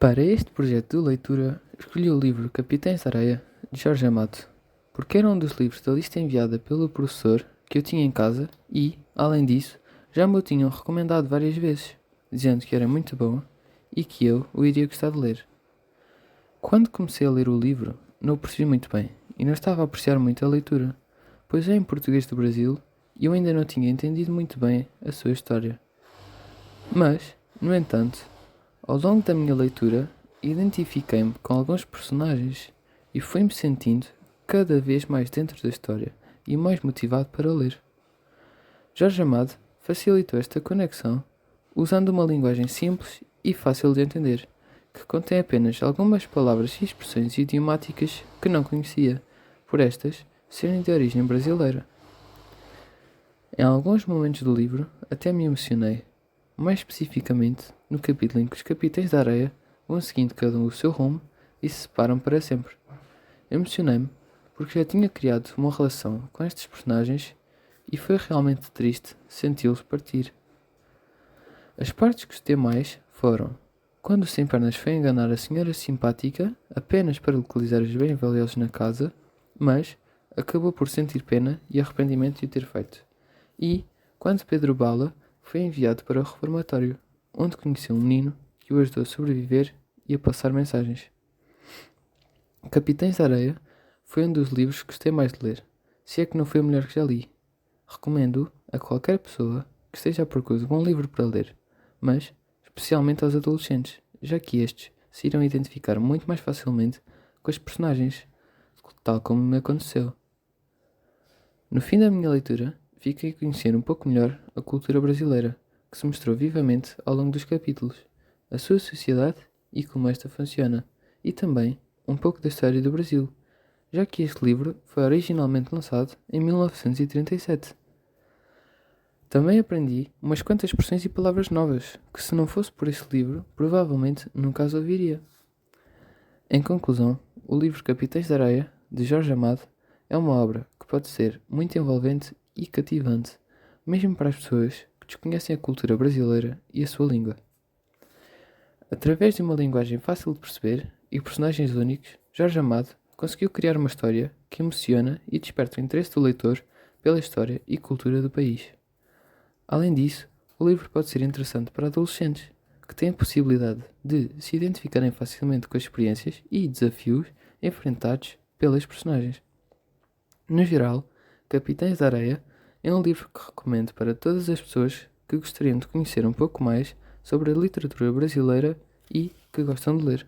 Para este projeto de leitura, escolhi o livro Capitães da Areia, de Jorge Amado, porque era um dos livros da lista enviada pelo professor que eu tinha em casa e, além disso, já me o tinham recomendado várias vezes, dizendo que era muito bom e que eu o iria gostar de ler. Quando comecei a ler o livro, não o percebi muito bem e não estava a apreciar muito a leitura, pois é em português do Brasil e eu ainda não tinha entendido muito bem a sua história. Mas, no entanto, ao longo da minha leitura, identifiquei-me com alguns personagens e fui-me sentindo cada vez mais dentro da história e mais motivado para ler. Jorge Amado facilitou esta conexão usando uma linguagem simples e fácil de entender, que contém apenas algumas palavras e expressões idiomáticas que não conhecia, por estas serem de origem brasileira. Em alguns momentos do livro até me emocionei, mais especificamente no capítulo em que os capitães da areia vão seguindo cada um o seu rumo e se separam para sempre. Emocionei-me porque já tinha criado uma relação com estes personagens e foi realmente triste senti-los partir. As partes que gostei mais foram quando o Sem Pernas foi enganar a senhora simpática apenas para localizar os bens valiosos na casa, mas acabou por sentir pena e arrependimento de o ter feito. E quando Pedro Bala foi enviado para o reformatório, onde conheceu um menino que o ajudou a sobreviver e a passar mensagens. Capitães da Areia foi um dos livros que gostei mais de ler, se é que não foi o melhor que já li. Recomendo-o a qualquer pessoa que esteja à procura de um bom livro para ler, mas especialmente aos adolescentes, já que estes se irão identificar muito mais facilmente com as personagens, tal como me aconteceu. No fim da minha leitura, fiquei a conhecer um pouco melhor a cultura brasileira, que se mostrou vivamente ao longo dos capítulos, a sua sociedade e como esta funciona, e também um pouco da história do Brasil, já que este livro foi originalmente lançado em 1937. Também aprendi umas quantas expressões e palavras novas, que se não fosse por este livro, provavelmente nunca as ouviria. Em conclusão, o livro Capitães da Areia, de Jorge Amado, é uma obra que pode ser muito envolvente e cativante, mesmo para as pessoas que desconhecem a cultura brasileira e a sua língua. Através de uma linguagem fácil de perceber e personagens únicos, Jorge Amado conseguiu criar uma história que emociona e desperta o interesse do leitor pela história e cultura do país. Além disso, o livro pode ser interessante para adolescentes, que têm a possibilidade de se identificarem facilmente com as experiências e desafios enfrentados pelas personagens. No geral, Capitães da Areia é um livro que recomendo para todas as pessoas que gostariam de conhecer um pouco mais sobre a literatura brasileira e que gostam de ler.